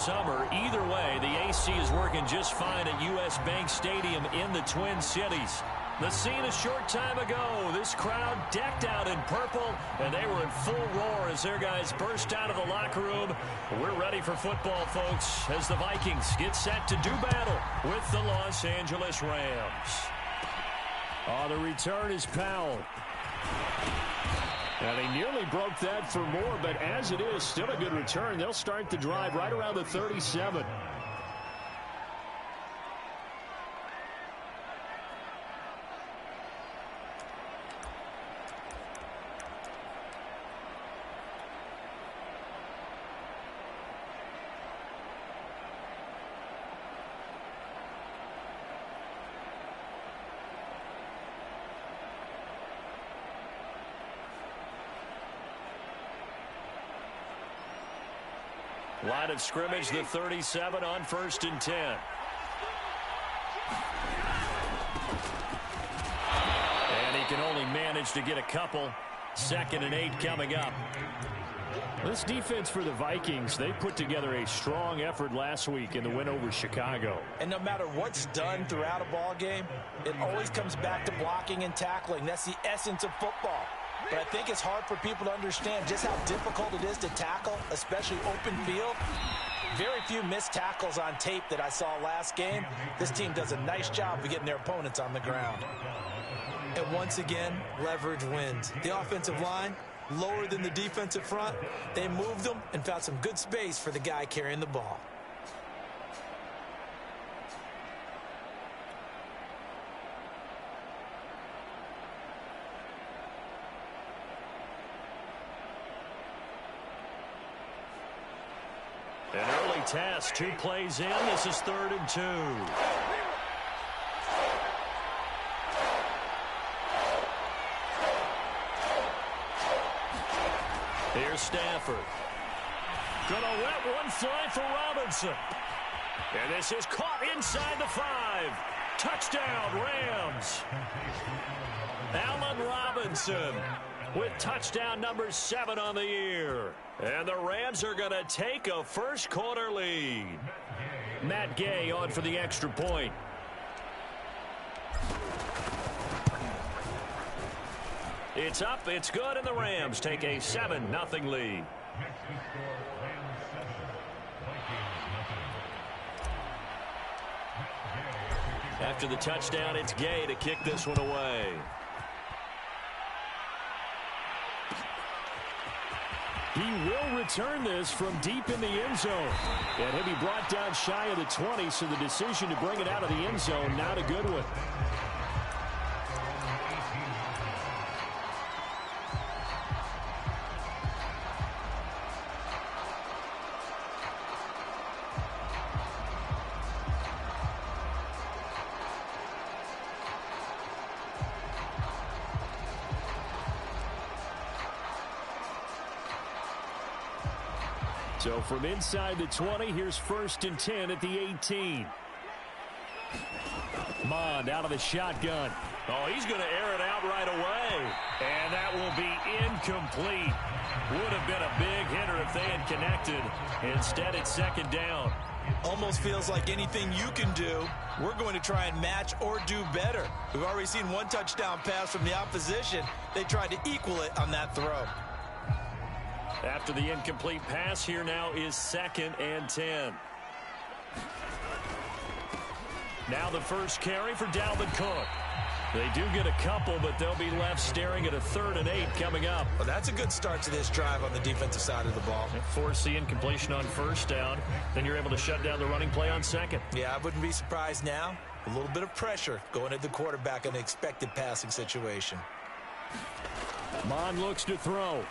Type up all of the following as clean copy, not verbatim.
Summer. Either way, the AC is working just fine at U.S. Bank Stadium in the Twin Cities. The scene a short time ago, this crowd decked out in purple, and they were in full roar as their guys burst out of the locker room. We're ready for football, folks, as the Vikings get set to do battle with the Los Angeles Rams. The return is Powell. Now, they nearly broke that for more, but as it is, still a good return. They'll start the drive right around the 37. Line of scrimmage, the 37 on 1st and 10. And he can only manage to get a couple. 2nd and 8 coming up. This defense for the Vikings, they put together a strong effort last week in the win over Chicago. And no matter what's done throughout a ball game, it always comes back to blocking and tackling. That's the essence of football. But I think it's hard for people to understand just how difficult it is to tackle, especially open field. Very few missed tackles on tape that I saw last game. This team does a nice job of getting their opponents on the ground. And once again, leverage wins. The offensive line, lower than the defensive front. They moved them and found some good space for the guy carrying the ball. An early task, 2 plays in. This is 3rd and 2. Here's Stafford. Gonna let one fly for Robinson. And this is caught inside the 5. Touchdown, Rams. Allen Robinson with touchdown number 7 on the year. And the Rams are going to take a first-quarter lead. Matt Gay on for the extra point. It's up, it's good, and the Rams take a 7-0 lead. After the touchdown, it's Gay to kick this one away. He will return this from deep in the end zone. And he'll be brought down shy of the 20, so the decision to bring it out of the end zone, not a good one. So from inside the 20, here's 1st and 10 at the 18. Mond out of the shotgun. Oh, he's going to air it out right away. And that will be incomplete. Would have been a big hitter if they had connected. Instead, it's 2nd down. Almost feels like anything you can do, we're going to try and match or do better. We've already seen one touchdown pass from the opposition. They tried to equal it on that throw. After the incomplete pass, here now is 2nd and 10. Now the first carry for Dalvin Cook. They do get a couple, but they'll be left staring at a 3rd and 8 coming up. Well, that's a good start to this drive on the defensive side of the ball. Force the incompletion on 1st down. Then you're able to shut down the running play on 2nd. Yeah, I wouldn't be surprised now. A little bit of pressure going at the quarterback in an expected passing situation. Mond looks to throw.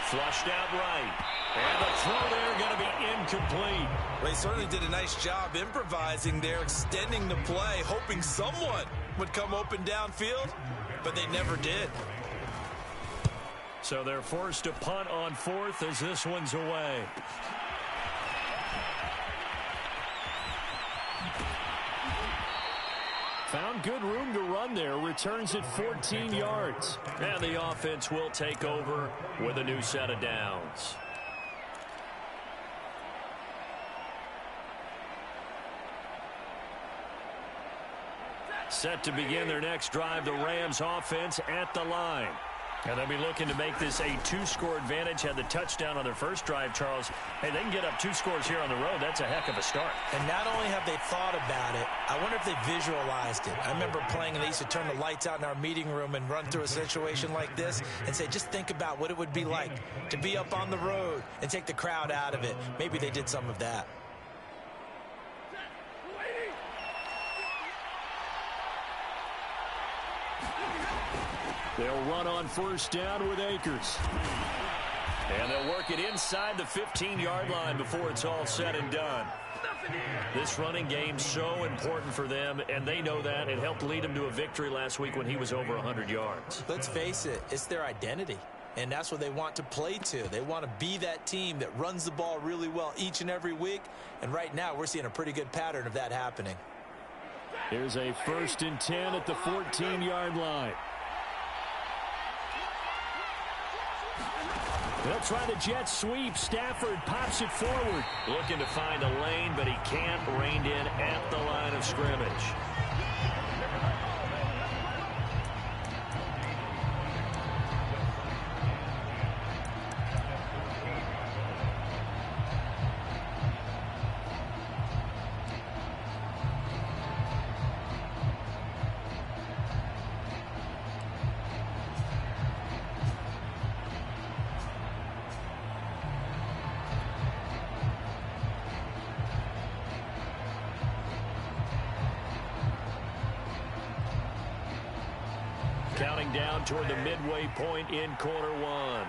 Flushed out right. And the throw there going to be incomplete. They certainly did a nice job improvising there, extending the play, hoping someone would come open downfield, but they never did. So they're forced to punt on 4th as this one's away. Found good room to run there. Returns at 14 yards. And the offense will take over with a new set of downs. Set to begin their next drive, the Rams offense at the line. And they'll be looking to make this a two-score advantage. Had the touchdown on their first drive, Charles. Hey, they can get up 2 scores here on the road. That's a heck of a start. And not only have they thought about it, I wonder if they visualized it. I remember playing, and they used to turn the lights out in our meeting room and run through a situation like this and say, just think about what it would be like to be up on the road and take the crowd out of it. Maybe they did some of that. They'll run on first down with Akers. And they'll work it inside the 15-yard line before it's all said and done. This running game's so important for them, and they know that. It helped lead them to a victory last week when he was over 100 yards. Let's face it, it's their identity, and that's what they want to play to. They want to be that team that runs the ball really well each and every week, and right now we're seeing a pretty good pattern of that happening. Here's a 1st and 10 at the 14-yard line. They'll try the jet sweep. Stafford pops it forward. Looking to find a lane, but he can't. Reined in at the line of scrimmage. Counting down toward the midway point in quarter one.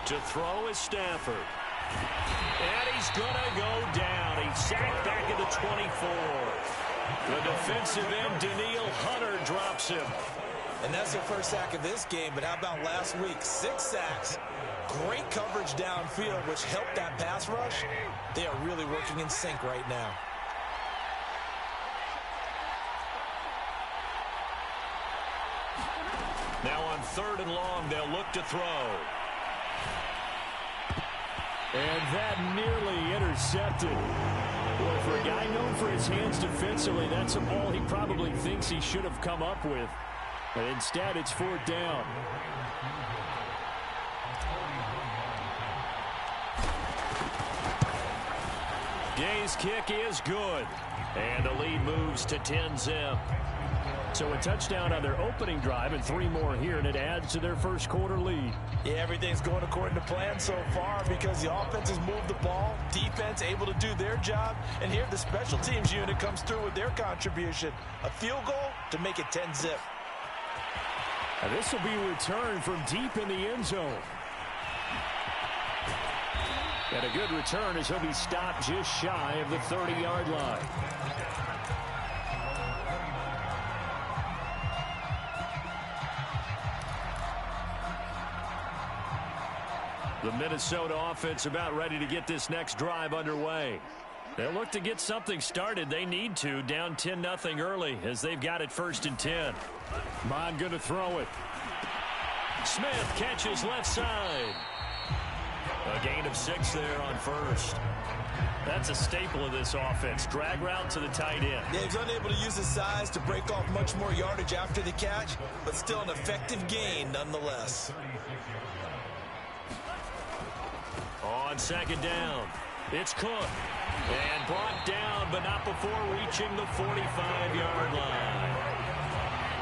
To throw is Stafford. And he's going to go down. He's sacked back at the 24. The defensive end, Daniil Hunter, drops him. And that's their first sack of this game, but how about last week? 6 sacks. Great coverage downfield, which helped that pass rush. They are really working in sync right now. Now on 3rd and long, they'll look to throw. And that nearly intercepted. Well, for a guy known for his hands defensively, that's a ball he probably thinks he should have come up with. But instead, it's 4th down. Gay's kick is good. And the lead moves to 10-zip. So a touchdown on their opening drive and 3 more here, and it adds to their first quarter lead. Yeah, everything's going according to plan so far because the offense has moved the ball, defense able to do their job, and here the special teams unit comes through with their contribution. A field goal to make it 10-zip. This will be a return from deep in the end zone. And a good return as he'll be stopped just shy of the 30-yard line. The Minnesota offense about ready to get this next drive underway. They'll look to get something started. They need to, down 10-0 early as they've got it 1st and 10. Mon going to throw it. Smith catches left side. A gain of 6 there on 1st. That's a staple of this offense. Drag route to the tight end. Yeah, he's unable to use his size to break off much more yardage after the catch, but still an effective gain nonetheless. On 2nd down, it's Cook. And brought down, but not before reaching the 45-yard line.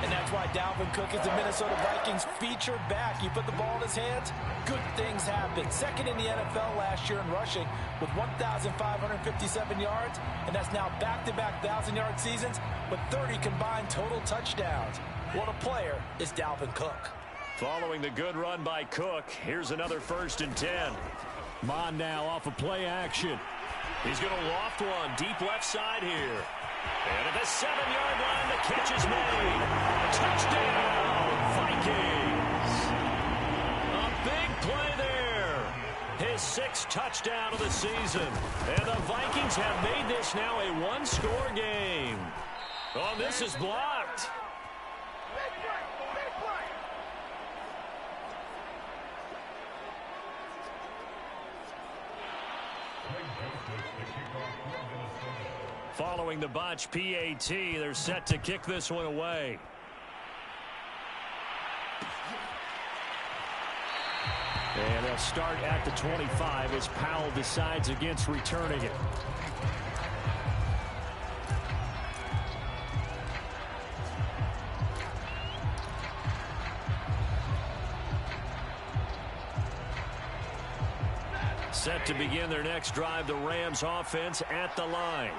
And that's why Dalvin Cook is the Minnesota Vikings featured back. You put the ball in his hands, good things happen. 2nd in the NFL last year in rushing with 1,557 yards, and that's now back-to-back 1,000-yard seasons with 30 combined total touchdowns. What a player is Dalvin Cook. Following the good run by Cook, here's another 1st and 10. Mon now off of play action. He's going to loft one deep left side here. And at the 7-yard line, the catch is made. Touchdown, Vikings. A big play there. His 6th touchdown of the season. And the Vikings have made this now a 1-score game. Oh, this is blocked. Following the botch PAT, they're set to kick this one away. And they'll start at the 25 as Powell decides against returning it. Set to begin their next drive, the Rams offense at the line.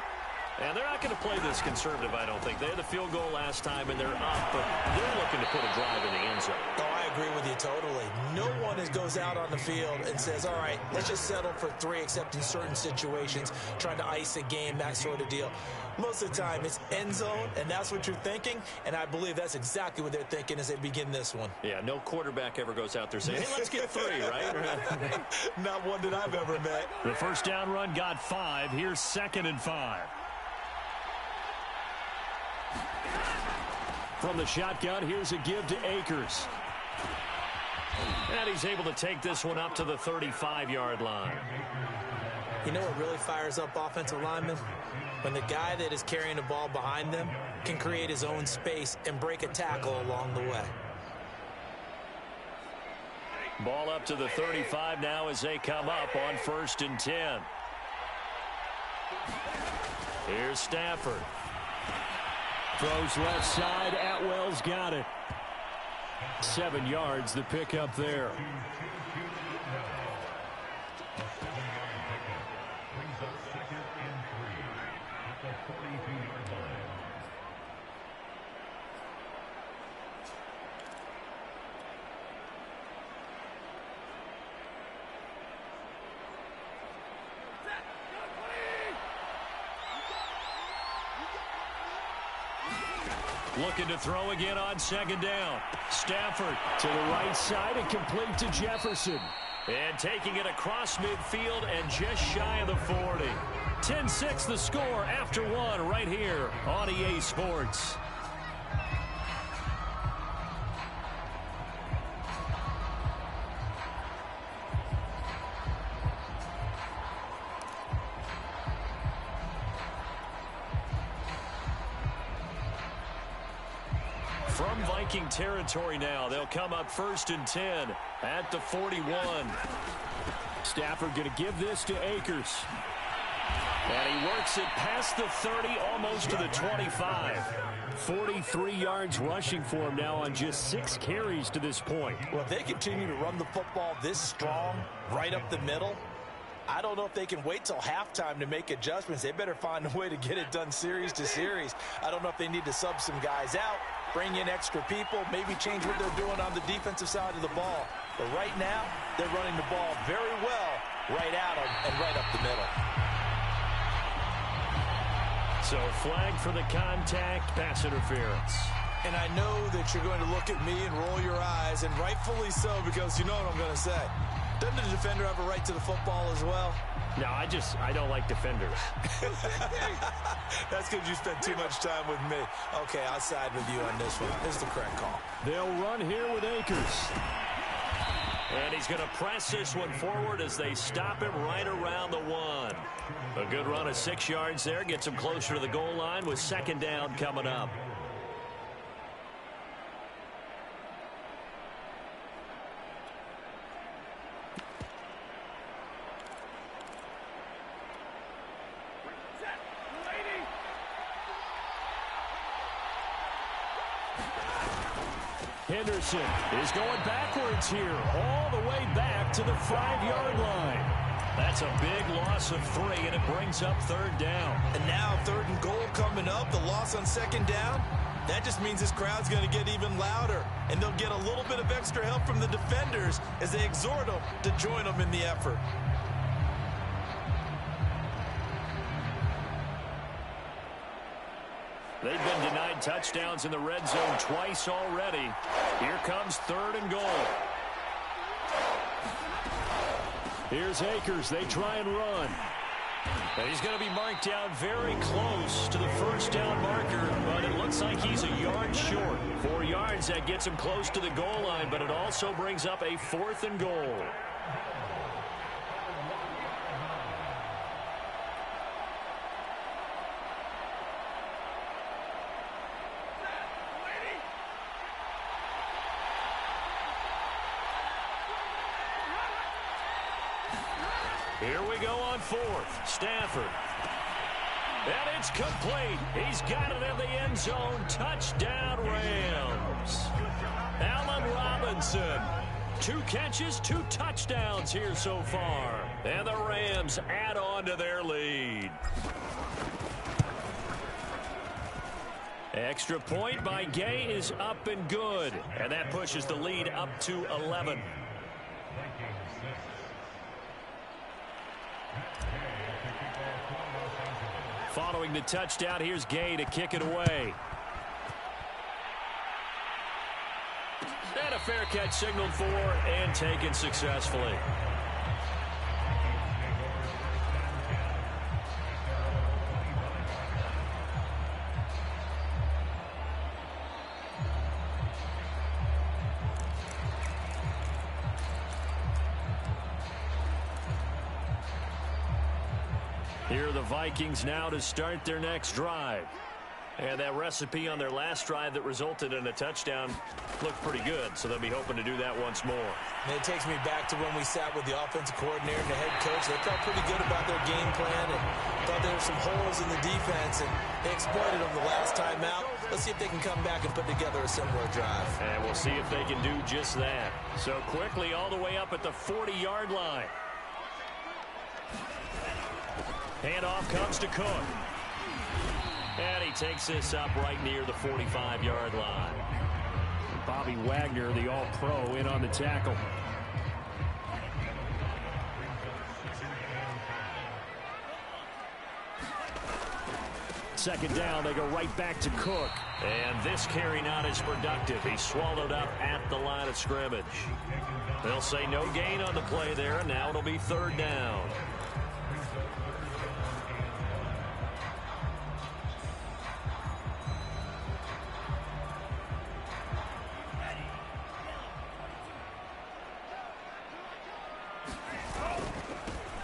And they're not going to play this conservative, I don't think. They had the field goal last time, and they're up, but they're looking to put a drive in the end zone. Oh, I agree with you totally. No one goes out on the field and says, all right, let's just settle for 3, except in certain situations, trying to ice a game, that sort of deal. Most of the time, it's end zone, and that's what you're thinking, and I believe that's exactly what they're thinking as they begin this one. Yeah, no quarterback ever goes out there saying, hey, let's get 3, right? Not one that I've ever met. The first down run got 5. Here's 2nd and 5. From the shotgun, here's a give to Akers. And he's able to take this one up to the 35-yard line. You know what really fires up offensive linemen? When the guy that is carrying the ball behind them can create his own space and break a tackle along the way. Ball up to the 35 now as they come up on 1st and 10. Here's Stafford. Throws left side. Atwell's got it. 7 yards, the pickup there. Looking to throw again on 2nd down. Stafford to the right side and complete to Jefferson. And taking it across midfield and just shy of the 40. 10-6 the score after 1 right here on EA Sports. From Viking territory now, they'll come up 1st and 10 at the 41. Stafford going to give this to Akers. And he works it past the 30, almost to the 25. 43 yards rushing for him now on just 6 carries to this point. Well, if they continue to run the football this strong, right up the middle, I don't know if they can wait till halftime to make adjustments. They better find a way to get it done series to series. I don't know if they need to sub some guys out, bring in extra people, maybe change what they're doing on the defensive side of the ball. But right now, they're running the ball very well right at them and right up the middle. So flag for the contact, pass interference. And I know that you're going to look at me and roll your eyes, and rightfully so, because you know what I'm going to say. Doesn't the defender have a right to the football as well? No, I don't like defenders. That's because you spent too much time with me. Okay, I'll side with you on this one. This is the correct call. They'll run here with Akers. And he's going to press this one forward as they stop him right around the 1. A good run of 6 yards there. Gets him closer to the goal line with 2nd down coming up. Henderson is going backwards here, all the way back to the 5-yard line. That's a big loss of 3, and it brings up 3rd down. And now 3rd and goal coming up, the loss on 2nd down. That just means this crowd's going to get even louder, and they'll get a little bit of extra help from the defenders as they exhort them to join them in the effort. They've been denied touchdowns in the red zone twice already. Here comes 3rd and goal. Here's Akers. They try and run. And he's going to be marked down very close to the 1st down marker, but it looks like he's a yard short. 4 yards, that gets him close to the goal line, but it also brings up a 4th and goal. Here we go on fourth. Stafford. And it's complete. He's got it in the end zone. Touchdown, Rams. Allen Robinson. 2 catches, 2 touchdowns here so far. And the Rams add on to their lead. Extra point by Gay is up and good. And that pushes the lead up to 11. Following the touchdown, here's Gay to kick it away. And a fair catch signaled for and taken successfully. Here are the Vikings now to start their next drive. And that recipe on their last drive that resulted in a touchdown looked pretty good, so they'll be hoping to do that once more. And it takes me back to when we sat with the offensive coordinator and the head coach. They felt pretty good about their game plan and thought there were some holes in the defense, and they exploited them the last time out. Let's see if they can come back and put together a similar drive. And we'll see if they can do just that. So quickly all the way up at the 40-yard line. Handoff comes to Cook. And he takes this up right near the 45-yard line. Bobby Wagner, the all-pro, in on the tackle. Second down, they go right back to Cook. And this carry not as productive. He's swallowed up at the line of scrimmage. They'll say no gain on the play there, and now it'll be third down.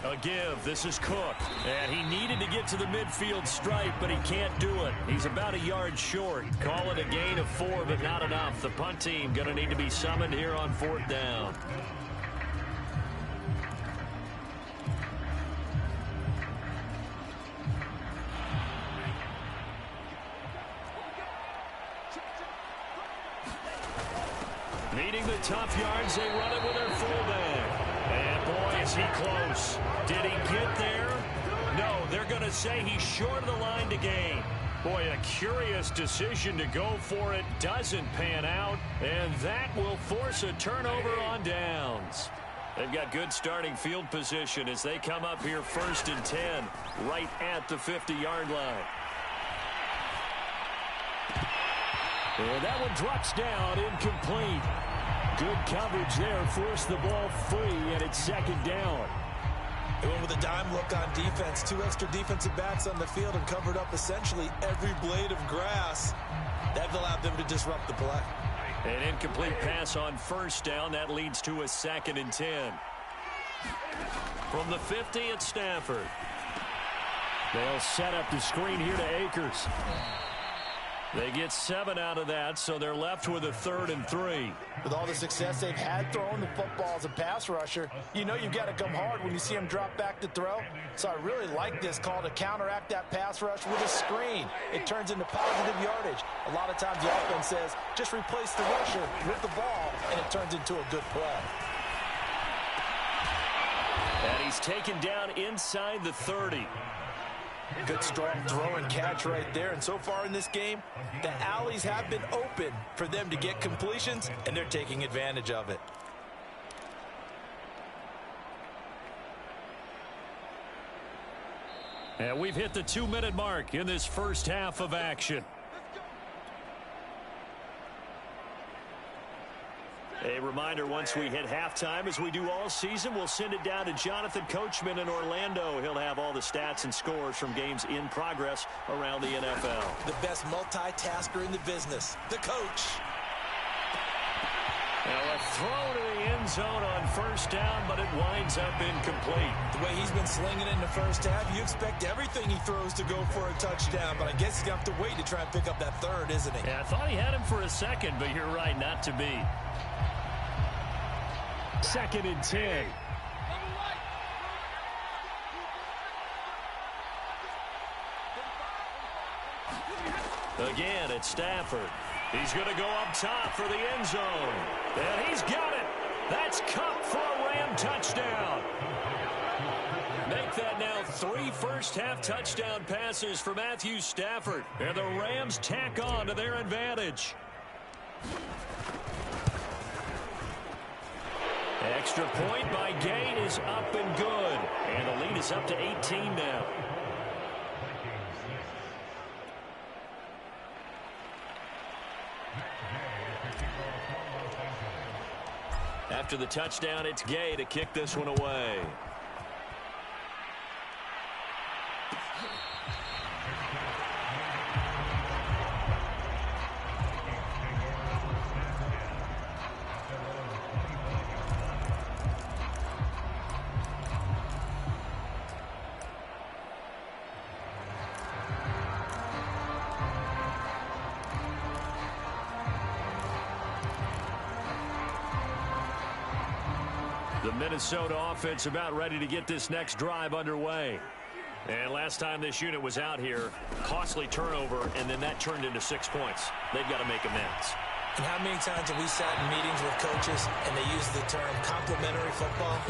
A give. This is Cook. And he needed to get to the midfield stripe, but he can't do it. He's about a yard short. Call it a gain of 4, but not enough. The punt team going to need to be summoned here on fourth down. Needing the tough yards, they run it with their fullback. And boy, is he close. Did he get there? No, they're going to say he's short of the line to gain. Boy, a curious decision to go for it. Doesn't pan out, and that will force a turnover on downs. They've got good starting field position as they come up here 1st and 10, right at the 50-yard line. And that one drops down, incomplete. Good coverage there, forced the ball free, and it's second down. They went with a dime look on defense. 2 extra defensive backs on the field and covered up essentially every blade of grass. That allowed them to disrupt the play. An incomplete pass on first down. That leads to a 2nd and 10. From the 50 at Stafford. They'll set up the screen here to Akers. They get 7 out of that, so they're left with a 3rd and 3. With all the success they've had throwing the football as a pass rusher, you know you've got to come hard when you see him drop back to throw. So I really like this call to counteract that pass rush with a screen. It turns into positive yardage. A lot of times the offense says, just replace the rusher with the ball, and it turns into a good play. And he's taken down inside the 30. Good strong throw and catch right there. And so far in this game, the alleys have been open for them to get completions, and they're taking advantage of it. And we've hit the 2-minute mark in this first half of action. A reminder, once we hit halftime, as we do all season, we'll send it down to Jonathan Coachman in Orlando. He'll have all the stats and scores from games in progress around the NFL. The best multitasker in the business, the coach. Now a throw to the end zone on first down, but it winds up incomplete. The way he's been slinging in the first half, you expect everything he throws to go for a touchdown, but I guess he's going to have to wait to try and pick up that 3rd, isn't he? Yeah, I thought he had him for a second, but you're right, not to be. 2nd and 10. Again, it's Stafford. He's going to go up top for the end zone. And he's got it. That's Cup for a Ram touchdown. Make that now 3 first-half touchdown passes for Matthew Stafford. And the Rams tack on to their advantage. Extra point by Gay is up and good. And the lead is up to 18 now. After the touchdown, it's Gay to kick this one away. The Minnesota offense about ready to get this next drive underway. And last time this unit was out here, costly turnover, and then that turned into 6 points. They've got to make amends. And how many times have we sat in meetings with coaches and they use the term complementary football?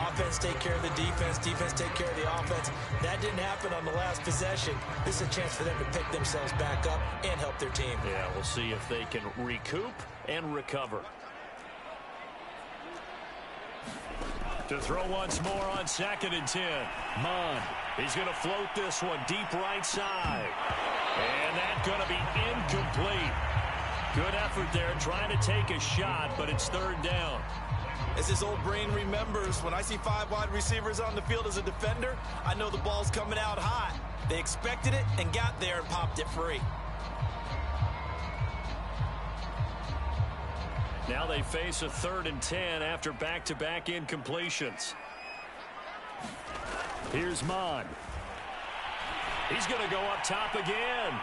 Offense take care of the defense, defense take care of the offense. That didn't happen on the last possession. This is a chance for them to pick themselves back up and help their team. Yeah, we'll see if they can recoup and recover. To throw once more on 2nd and 10. Mond. He's going to float this one deep right side. And that's going to be incomplete. Good effort there trying to take a shot, but it's 3rd down. As his old brain remembers, when I see 5 wide receivers on the field as a defender, I know the ball's coming out hot. They expected it and got there and popped it free. Now they face a 3rd and 10 after back-to-back incompletions. Here's Mond. He's going to go up top again.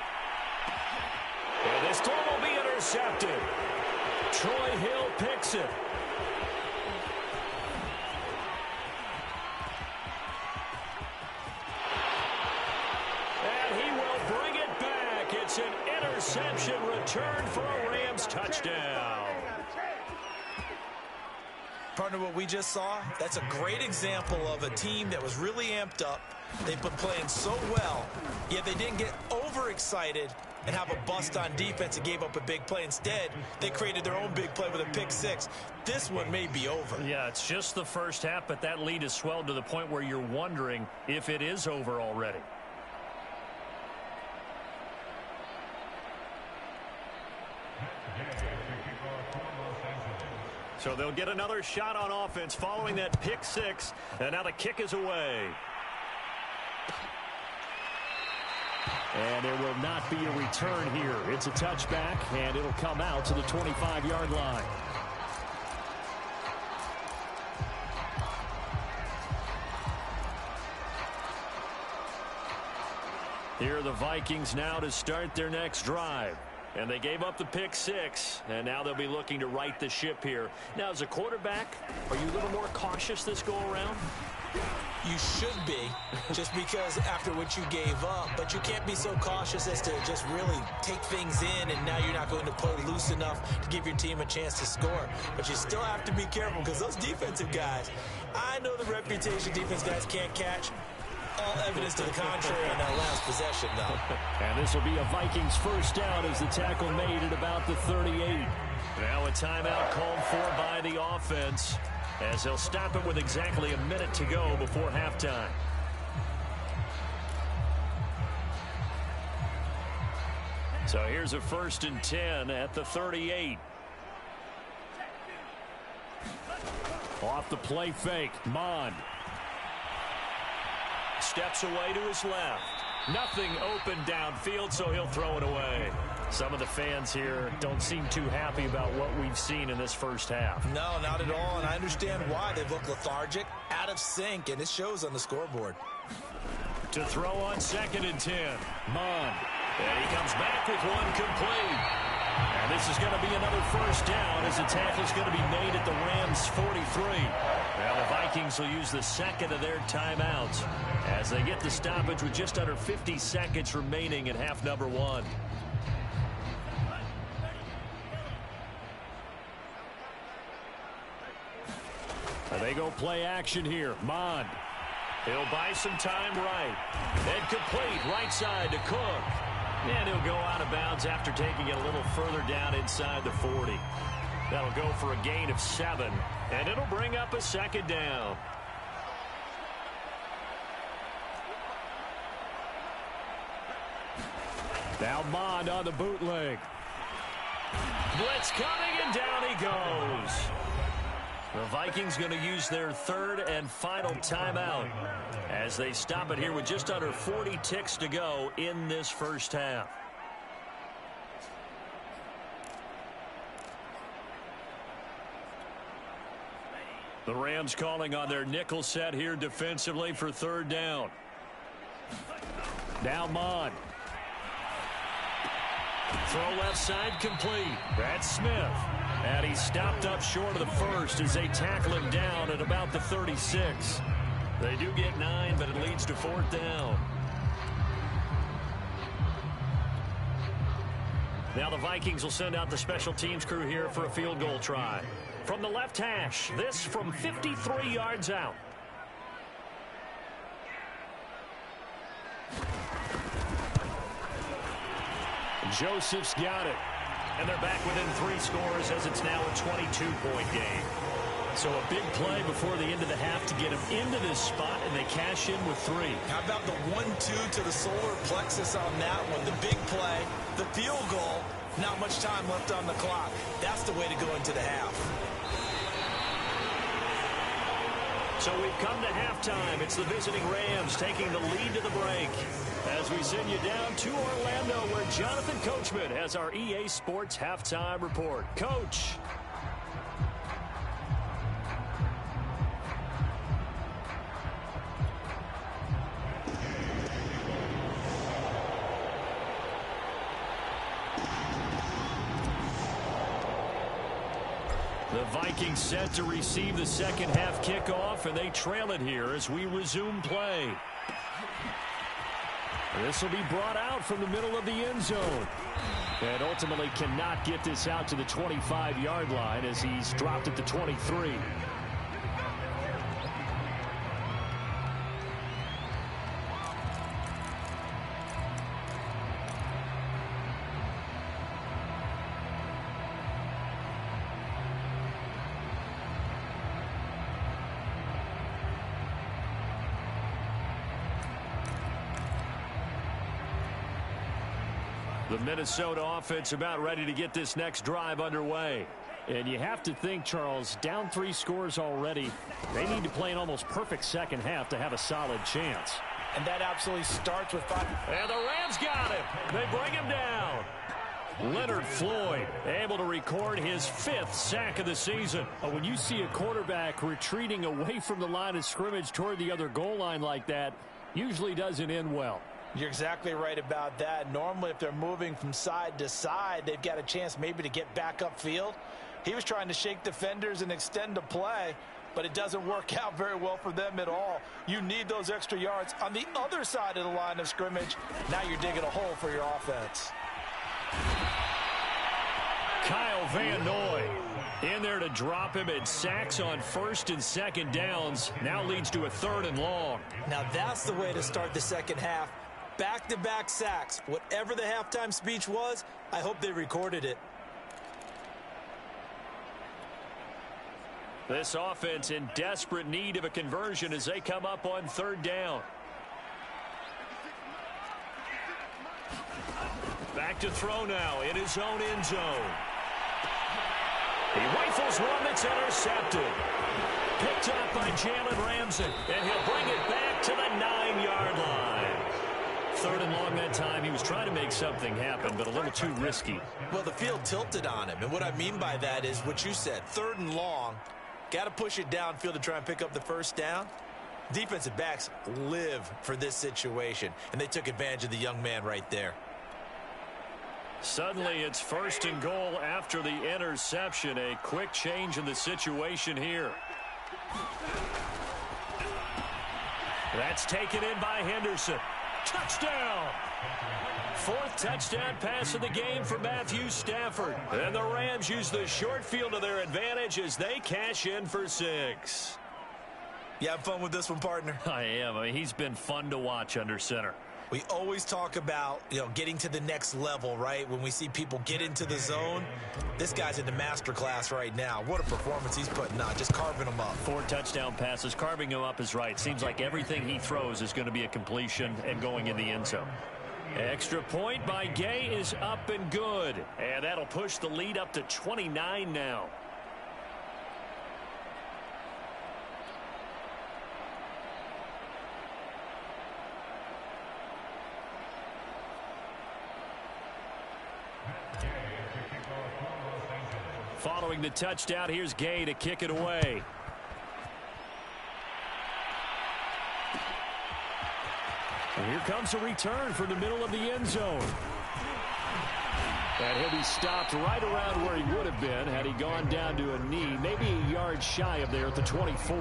And this throw will be intercepted. Troy Hill picks it. And he will bring it back. It's an interception return for a Rams touchdown. Partner, what we just saw, that's a great example of a team that was really amped up. They've been playing so well, yet they didn't get overexcited and have a bust on defense and gave up a big play. Instead, they created their own big play with a pick 6. This one may be over. Yeah, it's just the first half, but that lead has swelled to the point where you're wondering if it is over already. So they'll get another shot on offense following that pick 6, and now the kick is away. And there will not be a return here. It's a touchback, and it'll come out to the 25-yard line. Here are the Vikings now to start their next drive. And they gave up the pick 6, and now they'll be looking to right the ship here. Now, as a quarterback, are you a little more cautious this go-around? You should be, just because after what you gave up. But you can't be so cautious as to just really take things in, and now you're not going to play loose enough to give your team a chance to score. But you still have to be careful, because those defensive guys, I know the reputation defense guys can't catch. All evidence to the contrary on that last possession, though. And this will be a Vikings first down as the tackle made at about the 38. Now a timeout called for by the offense, as they'll stop it with exactly a minute to go before halftime. So here's a 1st and 10 at the 38. Off the play fake, Mond. Steps away to his left. Nothing open downfield, so he'll throw it away. Some of the fans here don't seem too happy about what we've seen in this first half. No, not at all, and I understand why. They look lethargic, out of sync, and it shows on the scoreboard. To throw on 2nd and 10, Mond. And he comes back with one complete. And this is going to be another first down as the tackle is going to be made at the Rams' 43. Now the Vikings will use the 2nd of their timeouts as they get the stoppage with just under 50 seconds remaining in half number 1. And they go play action here. Mond. He'll buy some time right. And complete right side to Cook. And he'll go out of bounds after taking it a little further down inside the 40. That'll go for a gain of 7. And it'll bring up a second down. Now Mond on the bootleg. Blitz coming, and down he goes. The Vikings going to use their third and final timeout as they stop it here with just under 40 ticks to go in this first half. The Rams calling on their nickel set here defensively for third down. Now Mond. Throw left side complete. That's Smith. And he's stopped up short of the first as they tackle him down at about the 36. They do get 9, but it leads to fourth down. Now the Vikings will send out the special teams crew here for a field goal try. From the left hash, this from 53 yards out. Joseph's got it. And they're back within 3 scores as it's now a 22-point game. So a big play before the end of the half to get them into this spot, and they cash in with 3. How about the 1-2 to the solar plexus on that one? The big play, the field goal, not much time left on the clock. That's the way to go into the half. So we've come to halftime. It's the visiting Rams taking the lead to the break. As we send you down to Orlando, where Jonathan Coachman has our EA Sports halftime report. Coach. The Vikings set to receive the second half kickoff, and they trail it here as we resume play. This will be brought out from the middle of the end zone. And ultimately cannot get this out to the 25-yard line as he's dropped at the 23. The Minnesota offense about ready to get this next drive underway. And you have to think, Charles, down 3 scores already. They need to play an almost perfect second half to have a solid chance. And that absolutely starts with 5. And the Rams got him. They bring him down. Leonard Floyd able to record his 5th sack of the season. When you see a quarterback retreating away from the line of scrimmage toward the other goal line like that, usually doesn't end well. You're exactly right about that. Normally, if they're moving from side to side, they've got a chance maybe to get back upfield. He was trying to shake defenders and extend the play, but it doesn't work out very well for them at all. You need those extra yards on the other side of the line of scrimmage. Now you're digging a hole for your offense. Kyle Van Noy in there to drop him, and sacks on 1st and 2nd downs. Now leads to a 3rd and long. Now that's the way to start the second half. Back-to-back sacks. Whatever the halftime speech was, I hope they recorded it. This offense in desperate need of a conversion as they come up on 3rd down. Back to throw now in his own end zone. He rifles one that's intercepted. Picked up by Jalen Ramsey, and he'll bring it back to the 9-yard line. 3rd and long that time. He was trying to make something happen, but a little too risky. Well, the field tilted on him, and what I mean by that is what you said. 3rd and long, got to push it downfield to try and pick up the 1st down. Defensive backs live for this situation, and they took advantage of the young man right there. Suddenly it's 1st and goal after the interception. A quick change in the situation here. That's taken in by Henderson. Touchdown! 4th touchdown pass of the game for Matthew Stafford. And the Rams use the short field to their advantage as they cash in for 6. You have fun with this one, partner? I am. I mean, he's been fun to watch under center. We always talk about, getting to the next level, right? When we see people get into the zone, this guy's in the master class right now. What a performance he's putting on, just carving them up. 4 touchdown passes. Carving him up is right. Seems like everything he throws is going to be a completion and going in the end zone. Extra point by Gay is up and good. And that'll push the lead up to 29 now. Following the touchdown, here's Gay to kick it away. And here comes a return from the middle of the end zone. And he'll be stopped right around where he would have been had he gone down to a knee, maybe a yard shy of there at the 24.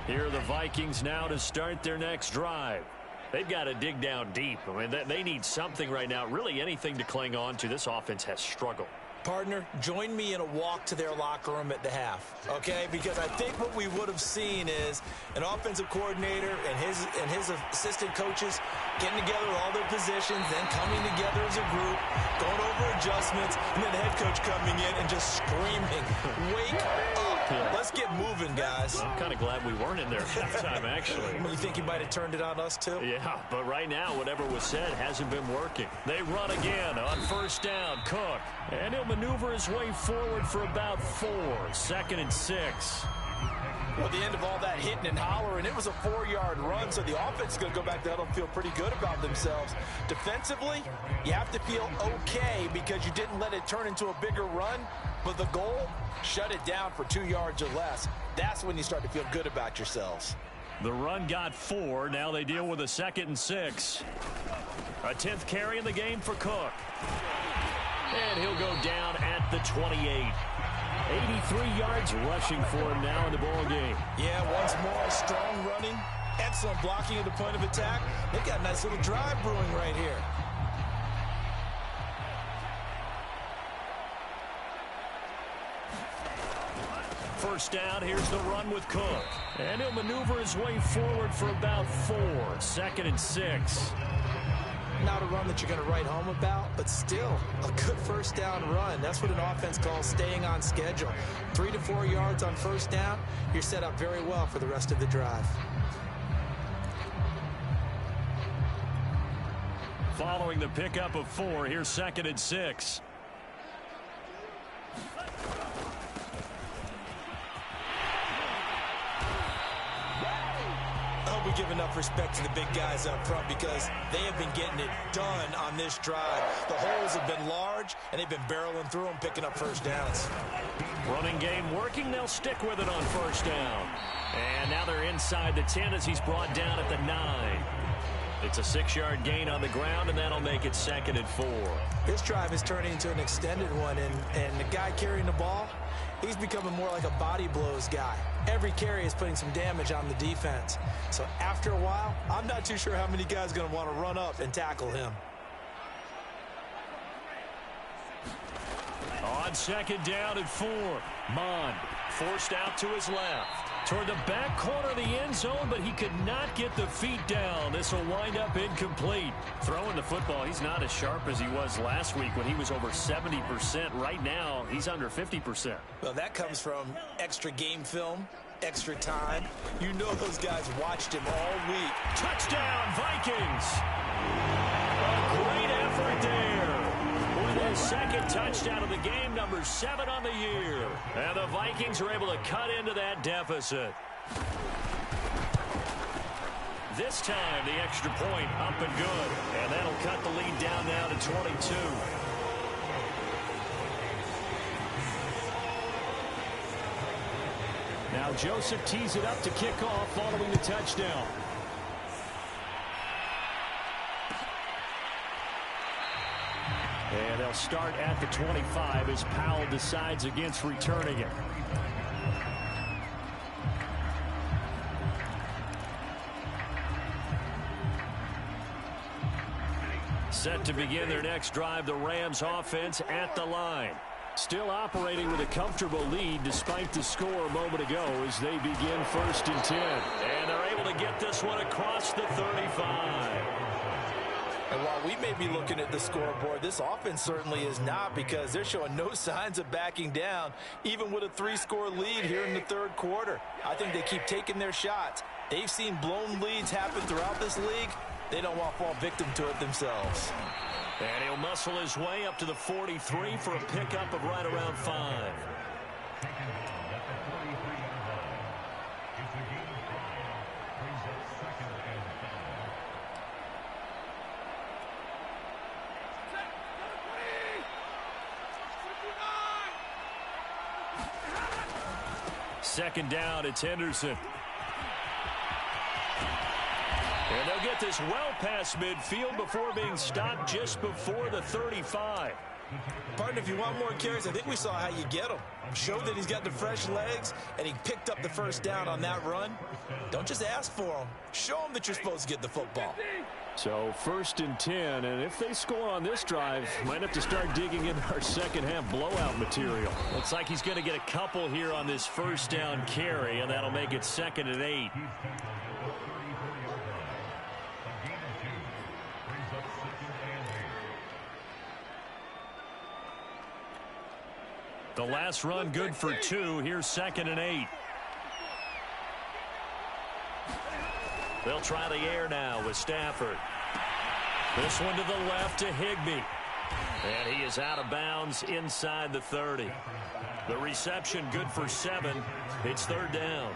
Here are the Vikings now to start their next drive. They've got to dig down deep. I mean, they need something right now, really anything to cling on to. This offense has struggled. Partner, join me in a walk to their locker room at the half, okay? Because I think what we would have seen is an offensive coordinator and his assistant coaches getting together with all their positions, then coming together as a group, going over adjustments, and then the head coach coming in and just screaming, "Wake up! Let's get moving, guys." I'm kind of glad we weren't in there at halftime, actually. You think he might have turned it on us, too? Yeah, but right now, whatever was said hasn't been working. They run again on first down. Cook. And he'll maneuver his way forward for about 4. 2nd and 6. Well, at the end of all that hitting and hollering, it was a 4-yard run, so the offense is going to go back there and feel pretty good about themselves. Defensively, you have to feel okay because you didn't let it turn into a bigger run, but the goal, shut it down for 2 yards or less. That's when you start to feel good about yourselves. The run got 4. Now they deal with a 2nd and 6. A 10th carry in the game for Cook. And he'll go down at the 28. 83 yards rushing for him now in the ball game. Yeah, once more, strong running, excellent blocking at the point of attack. They've got a nice little drive brewing right here. First down, here's the run with Cook. And he'll maneuver his way forward for about 4. 2nd and 6. Not a run that you're going to write home about, but still a good first down run. That's what an offense calls staying on schedule. 3 to 4 yards on first down, you're set up very well for the rest of the drive. Following the pickup of 4, here's 2nd and 6. We give enough respect to the big guys up front because they have been getting it done on this drive. The holes have been large, and they've been barreling through them, picking up first downs. Running game working. They'll stick with it on first down. And now they're inside the 10 as he's brought down at the 9. It's a 6-yard gain on the ground, and that'll make it 2nd and 4. This drive is turning into an extended one, and the guy carrying the ball, he's becoming more like a body blows guy. Every carry is putting some damage on the defense. So after a while, I'm not too sure how many guys are going to want to run up and tackle him. On 2nd down and 4, Mond forced out to his left. Toward the back corner of the end zone, but he could not get the feet down. This will wind up incomplete. Throwing the football, he's not as sharp as he was last week when he was over 70%. Right now, he's under 50%. Well, that comes from extra game film, extra time. You know those guys watched him all week. Touchdown, Vikings! A great effort there. With his 2nd touchdown of the game, number 7 on the year. And the Vikings are able to cut into that deficit. This time, the extra point up and good. And that'll cut the lead down now to 22. Now Joseph tees it up to kick off following the touchdown. And they'll start at the 25 as Powell decides against returning it. Set to begin their next drive, the Rams offense at the line. Still operating with a comfortable lead despite the score a moment ago as they begin 1st and 10. And they're able to get this one across the 35. And while we may be looking at the scoreboard, this offense certainly is not, because they're showing no signs of backing down, even with a 3-score lead here in the 3rd quarter. I think they keep taking their shots. They've seen blown leads happen throughout this league. They don't want to fall victim to it themselves. And he'll muscle his way up to the 43 for a pickup of right around 5. Second down, it's Henderson. And they'll get this well past midfield before being stopped just before the 35. Partner, if you want more carries, I think we saw how you get them. Show that he's got the fresh legs, and he picked up the first down on that run. Don't just ask for them. Show them that you're supposed to get the football. So 1st and 10, and if they score on this drive, might have to start digging into our second-half blowout material. Looks like he's going to get a couple here on this first down carry, and that'll make it 2nd and 8. The last run good for 2. Here's 2nd and 8. They'll try the air now with Stafford. This one to the left to Higbee. And he is out of bounds inside the 30. The reception good for 7. It's 3rd down.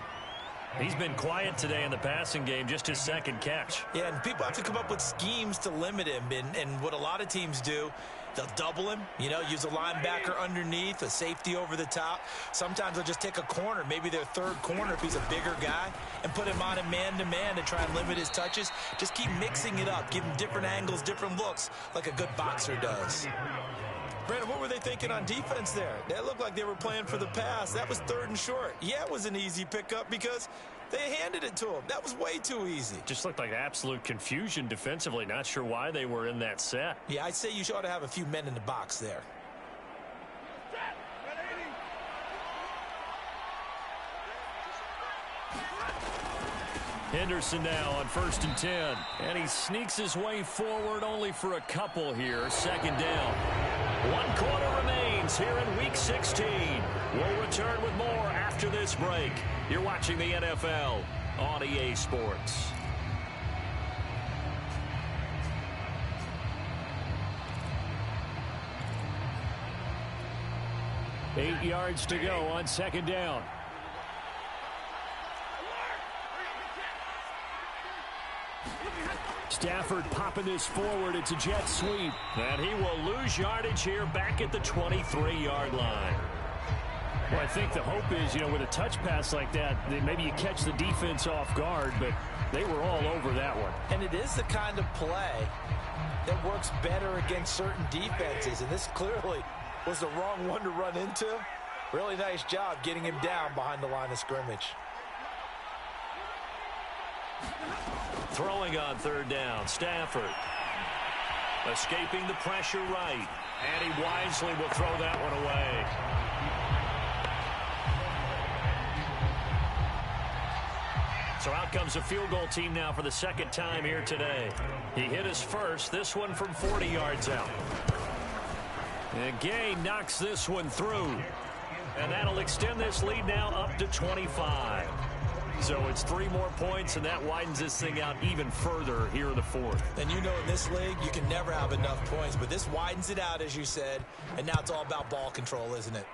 He's been quiet today in the passing game, just his 2nd catch. Yeah, and people have to come up with schemes to limit him. And what a lot of teams do, they'll double him, use a linebacker underneath, a safety over the top. Sometimes they'll just take a corner, maybe their 3rd corner if he's a bigger guy, and put him on a man-to-man to try and limit his touches. Just keep mixing it up, give him different angles, different looks, like a good boxer does. Brandon, what were they thinking on defense there? That looked like they were playing for the pass. That was 3rd and short. Yeah, it was an easy pickup because they handed it to him. That was way too easy. Just looked like absolute confusion defensively. Not sure why they were in that set. Yeah, I'd say you ought to have a few men in the box there. Henderson now on 1st and 10. And he sneaks his way forward only for a couple here. 2nd down. 1 quarter remains here in Week 16. We'll return with more after this break. You're watching the NFL on EA Sports. Eight yards to go on 2nd down. Stafford popping this forward. It's a jet sweep. And he will lose yardage here back at the 23-yard line. Well, I think the hope is, with a touch pass like that, maybe you catch the defense off guard, but they were all over that one. And it is the kind of play that works better against certain defenses, and this clearly was the wrong one to run into. Really nice job getting him down behind the line of scrimmage. Throwing on 3rd down, Stafford. Escaping the pressure right. And he wisely will throw that one away. So out comes a field goal team now for the 2nd time here today. He hit his first, this one from 40 yards out. And Gay knocks this one through. And that'll extend this lead now up to 25. So it's 3 more points, and that widens this thing out even further here in the 4th. And in this league, you can never have enough points, but this widens it out, as you said, and now it's all about ball control, isn't it?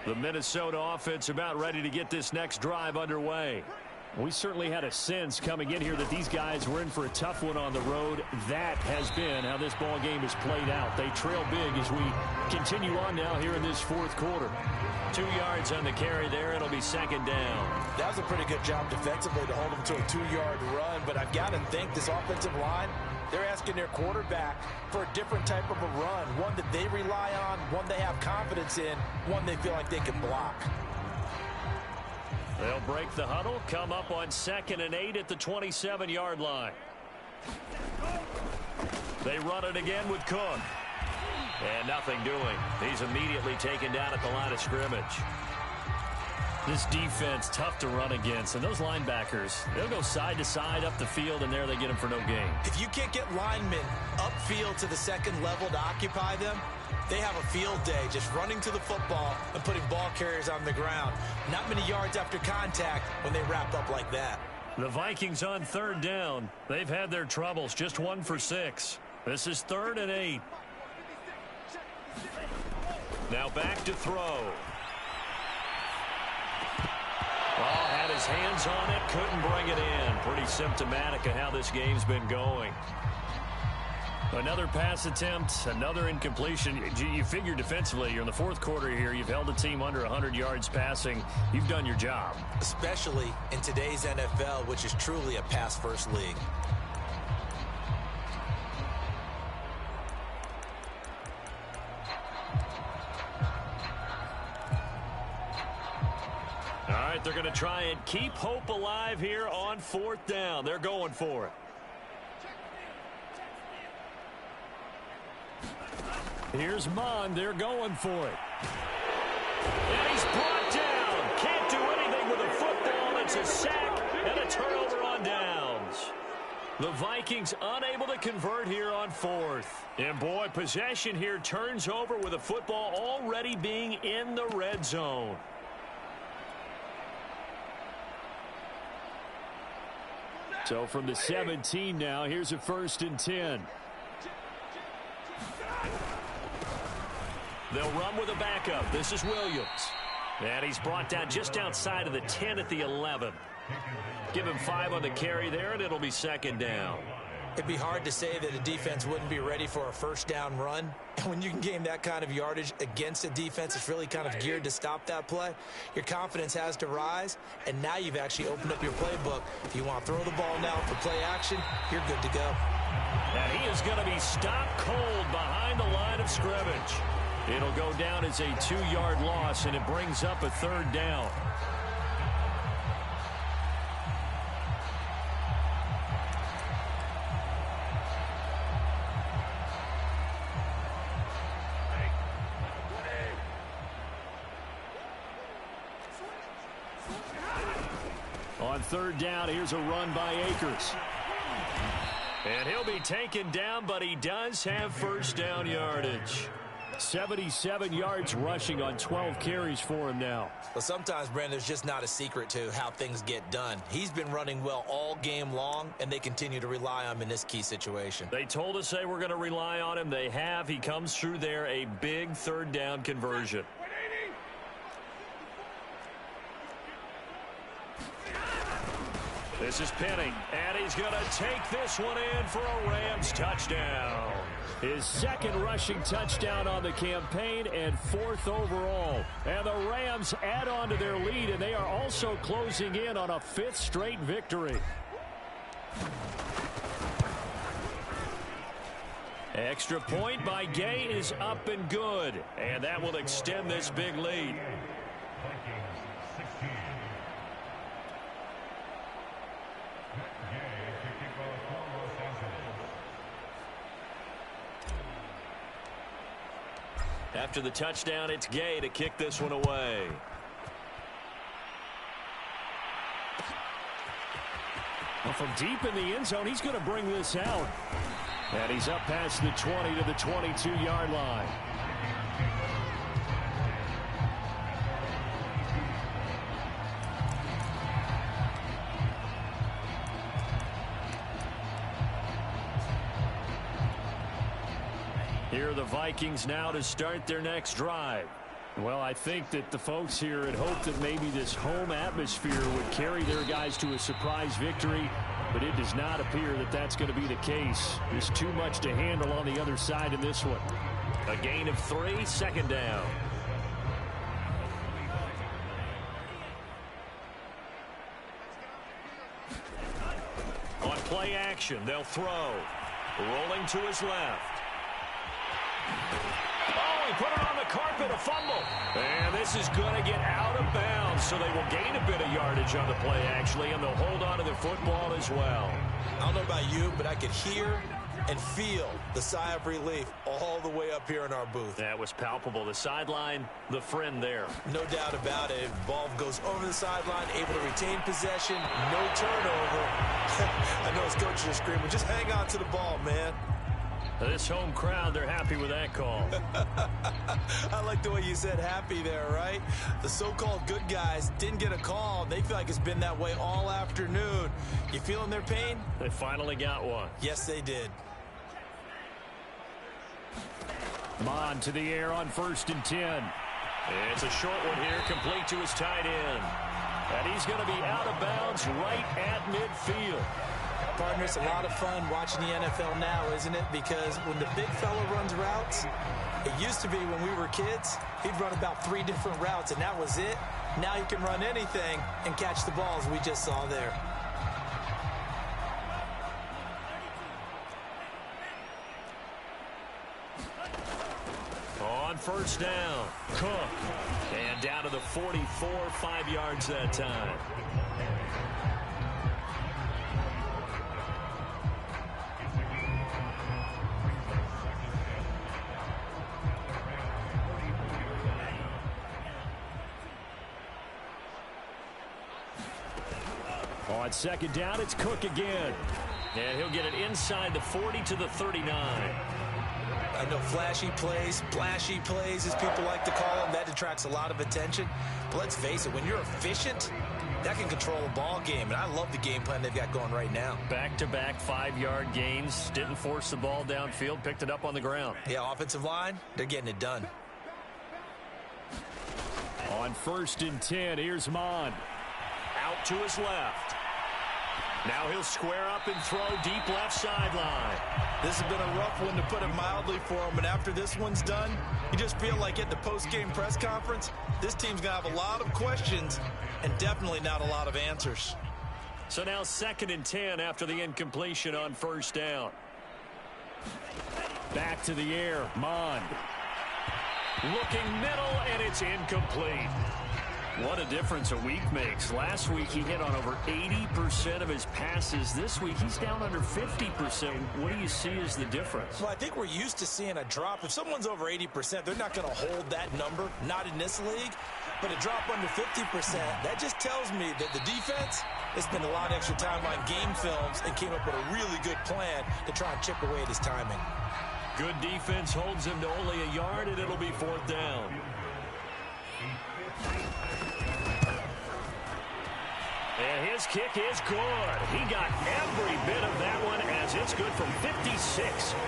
The Minnesota offense about ready to get this next drive underway. We certainly had a sense coming in here that these guys were in for a tough one on the road. That has been how this ball game has played out. They trail big as we continue on now here in this fourth quarter. 2 yards on the carry there. It'll be second down. That was a pretty good job defensively to hold them to a 2-yard run, but I've got to think this offensive line, they're asking their quarterback for a different type of a run, one that they rely on, one they have confidence in, one they feel like they can block. They'll break the huddle, come up on 2nd and 8 at the 27-yard line. They run it again with Cook. And nothing doing. He's immediately taken down at the line of scrimmage. This defense, tough to run against. And those linebackers, they'll go side to side up the field, and there they get them for no gain. If you can't get linemen upfield to the second level to occupy them, they have a field day just running to the football and putting ball carriers on the ground. Not many yards after contact when they wrap up like that. The Vikings on 3rd down. They've had their troubles, just 1 for 6. This is 3rd and 8. Now back to throw. Oh, had his hands on it, couldn't bring it in. Pretty symptomatic of how this game's been going. Another pass attempt, another incompletion. You figure defensively, you're in the fourth quarter here. You've held a team under 100 yards passing. You've done your job. Especially in today's NFL, which is truly a pass-first league. All right, they're going to try and keep hope alive here on 4th down. They're going for it. Here's Mon. They're going for it. And he's brought down. Can't do anything with a football. It's a sack and a turnover on downs. The Vikings unable to convert here on 4th. And boy, possession here turns over with a football already being in the red zone. So from the 17 now, here's a 1st and 10. They'll run with a backup. This is Williams. And he's brought down just outside of the 10 at the 11. Give him 5 on the carry there, and it'll be 2nd down. It'd be hard to say that a defense wouldn't be ready for a 1st down run. And when you can gain that kind of yardage against a defense that's really kind of geared to stop that play, your confidence has to rise, and now you've actually opened up your playbook. If you want to throw the ball now for play action, you're good to go. And he is going to be stopped cold behind the line of scrimmage. It'll go down as a 2-yard loss, and it brings up a 3rd down. On 3rd down, here's a run by Akers. And he'll be taken down, but he does have 1st down yardage. 77 yards rushing on 12 carries for him now. Well, sometimes, Brandon, there's just not a secret to how things get done. He's been running well all game long, and they continue to rely on him in this key situation. They told us they were going to rely on him. They have. He comes through there, a big 3rd down conversion. This is Penny, and he's going to take this one in for a Rams touchdown. His 2nd rushing touchdown on the campaign and 4th overall. And the Rams add on to their lead, and they are also closing in on a 5th straight victory. Extra point by Gay is up and good, and that will extend this big lead. After the touchdown, it's Gay to kick this one away. Well, from deep in the end zone, he's going to bring this out. And he's up past the 20 to the 22-yard line. Here are the Vikings now to start their next drive. Well, I think that the folks here had hoped that maybe this home atmosphere would carry their guys to a surprise victory, but it does not appear that that's going to be the case. There's too much to handle on the other side in this one. A gain of 3, second down. On play action, they'll throw. Rolling to his left. Oh, he put it on the carpet, a fumble. And this is going to get out of bounds, so they will gain a bit of yardage on the play, actually, and they'll hold on to the football as well. I don't know about you, but I could hear and feel the sigh of relief all the way up here in our booth. That was palpable. The sideline, the friend there. No doubt about it. Ball goes over the sideline, able to retain possession, no turnover. I know his coaches are screaming, just hang on to the ball, man. This home crowd, they're happy with that call. I like the way you said happy there, right? The so-called good guys didn't get a call. They feel like it's been that way all afternoon. You feeling their pain? They finally got one. Yes, they did. Mon to the air on 1st and 10. It's a short one here, complete to his tight end. And he's going to be out of bounds right at midfield. Partner, it's a lot of fun watching the NFL now, isn't it? Because when the big fella runs routes, it used to be when we were kids, he'd run about 3 different routes, and that was it. Now he can run anything and catch the balls we just saw there. On 1st down, Cook. And down to the 44, 5 yards that time. On 2nd down, it's Cook again. And he'll get it inside the 40 to the 39. I know flashy plays, splashy plays, as people like to call them, that attracts a lot of attention. But let's face it, when you're efficient, that can control a ball game. And I love the game plan they've got going right now. Back-to-back 5-yard gains. Didn't force the ball downfield. Picked it up on the ground. Yeah, offensive line, they're getting it done. On 1st and 10, here's Mon. Out to his left. Now he'll square up and throw deep left sideline. This has been a rough one, to put it mildly, for him. And after this one's done, you just feel like at the post-game press conference, this team's going to have a lot of questions and definitely not a lot of answers. So now 2nd and 10 after the incompletion on 1st down. Back to the air, Mon. Looking middle, and it's incomplete. What a difference a week makes. Last week he hit on over 80% of his passes. This week he's down under 50%. What do you see as the difference? Well, I think we're used to seeing a drop. If someone's over 80%, they're not going to hold that number, not in this league. But a drop under 50%, that just tells me that the defense has spent a lot of extra time on game films and came up with a really good plan to try and chip away at his timing. Good defense holds him to only a yard, and it'll be 4th down. And his kick is good. He got every bit of that one, as it's good from 56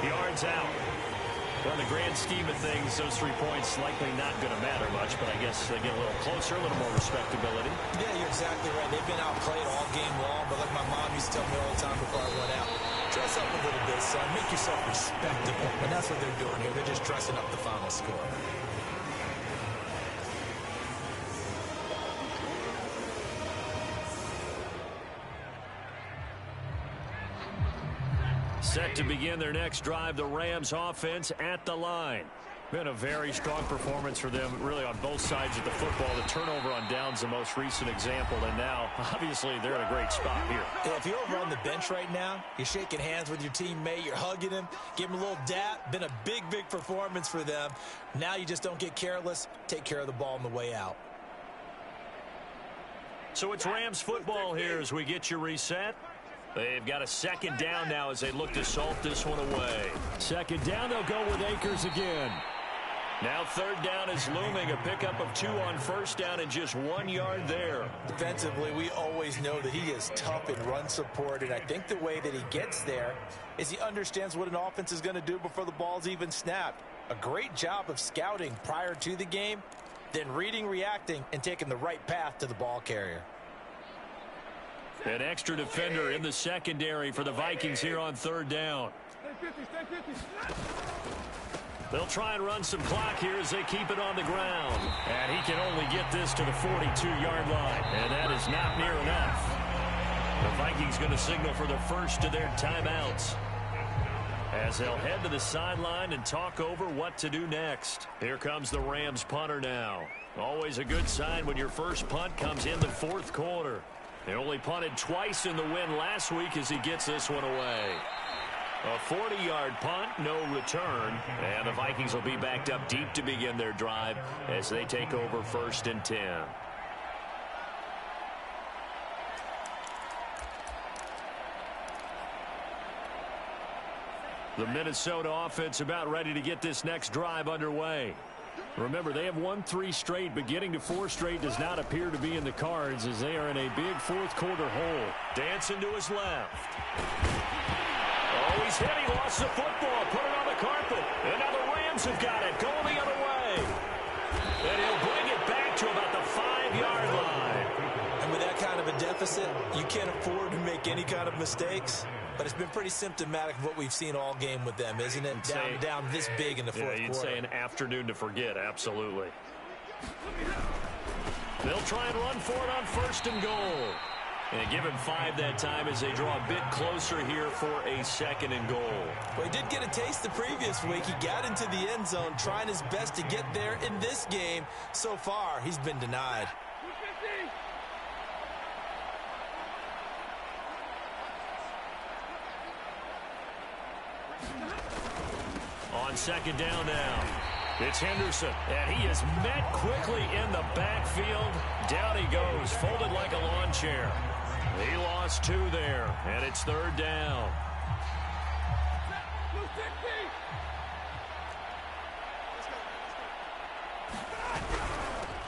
yards out. Well, in the grand scheme of things, those 3 points likely not going to matter much, but I guess they get a little closer, a little more respectability. Yeah, you're exactly right. They've been outplayed all game long, but like my mom used to tell me all the time before I went out, dress up a little bit, son. Make yourself respectable. And that's what they're doing here. They're just dressing up the final score. Set to begin their next drive, the Rams offense at the line. Been a very strong performance for them, really, on both sides of the football. The turnover on downs, the most recent example, and now, obviously, they're in a great spot here. Yeah, if you're over on the bench right now, you're shaking hands with your teammate, you're hugging him, give him a little dap. Been a big, big performance for them. Now you just don't get careless. Take care of the ball on the way out. So it's Rams football here as we get you reset. They've got a 2nd down now as they look to salt this one away. 2nd down, they'll go with Akers again. Now 3rd down is looming, a pickup of 2 on 1st down and just 1 yard there. Defensively, we always know that he is tough in run support, and I think the way that he gets there is he understands what an offense is going to do before the ball's even snapped. A great job of scouting prior to the game, then reading, reacting, and taking the right path to the ball carrier. An extra defender in the secondary for the Vikings here on third down. They'll try and run some clock here as they keep it on the ground. And he can only get this to the 42-yard line. And that is not near enough. The Vikings going to signal for the first of their timeouts, as they'll head to the sideline and talk over what to do next. Here comes the Rams punter now. Always a good sign when your first punt comes in the fourth quarter. They only punted twice in the win last week as he gets this one away. A 40-yard punt, no return. And the Vikings will be backed up deep to begin their drive as they take over 1st and 10. The Minnesota offense about ready to get this next drive underway. Remember, they have won 3 straight, but getting to 4 straight does not appear to be in the cards as they are in a big fourth quarter hole. Dancing to his left. Oh, he's hit. He lost the football. Put it on the carpet. And now the Rams have got it. Going the other way. And he'll bring it back to about the 5-yard line. And with that kind of a deficit, you can't afford to make any kind of mistakes. But it's been pretty symptomatic of what we've seen all game with them, isn't it? Down this big in the fourth quarter. You'd say an afternoon to forget, absolutely. They'll try and run for it on 1st and goal. And give him 5 that time as they draw a bit closer here for a 2nd and goal. Well, he did get a taste the previous week. He got into the end zone trying his best to get there in this game. So far, he's been denied. On 2nd down now, it's Henderson, and he is met quickly in the backfield. Down he goes, folded like a lawn chair. He lost 2 there, and it's 3rd down.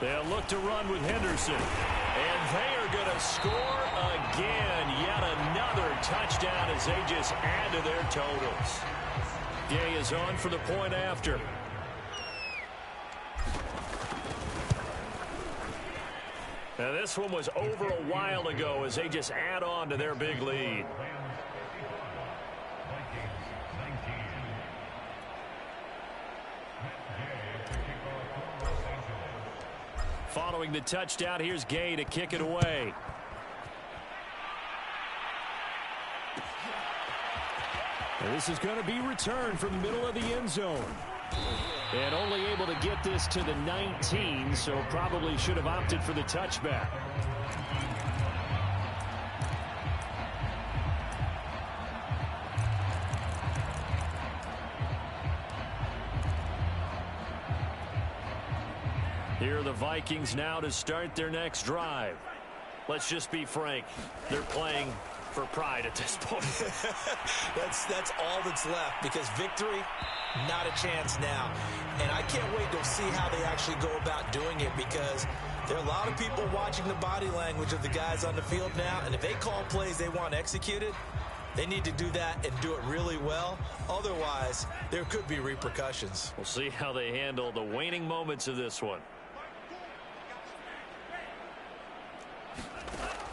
They'll look to run with Henderson, and they are going to score again. Yet another touchdown as they just add to their totals. Gay is on for the point after. Now this one was over a while ago as they just add on to their big lead. Following the touchdown, here's Gay to kick it away. And this is going to be returned from the middle of the end zone. And only able to get this to the 19, so probably should have opted for the touchback. Here are the Vikings now to start their next drive. Let's just be frank. They're playing for pride at this point. that's all that's left, because victory, not a chance now. And I can't wait to see how they actually go about doing it, because there are a lot of people watching the body language of the guys on the field now, and if they call plays they want executed, they need to do that and do it really well. Otherwise, there could be repercussions. We'll see how they handle the waning moments of this one.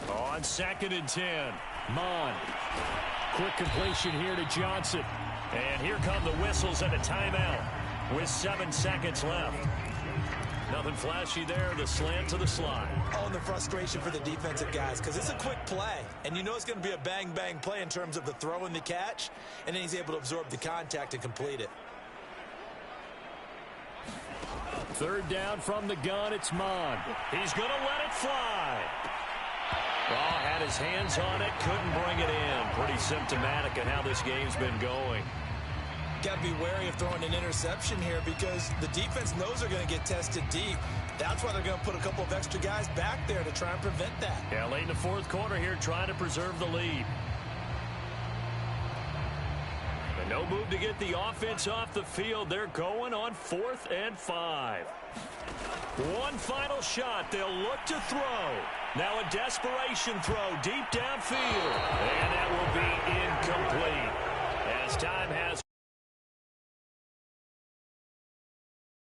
On 2nd and 10. Mon. Quick completion here to Johnson. And here come the whistles and a timeout with 7 seconds left. Nothing flashy there. The slant to the slot. Oh, and the frustration for the defensive guys, because it's a quick play. And you know it's going to be a bang-bang play in terms of the throw and the catch. And then he's able to absorb the contact and complete it. 3rd down from the gun. It's Mon. He's going to let it fly. Oh, had his hands on it, couldn't bring it in. Pretty symptomatic of how this game's been going. Got to be wary of throwing an interception here, because the defense knows they're going to get tested deep. That's why they're going to put a couple of extra guys back there to try and prevent that. Yeah, late in the fourth quarter here, trying to preserve the lead. And no move to get the offense off the field. They're going on 4th and 5. One final shot. They'll look to throw. Now a desperation throw deep downfield. And that will be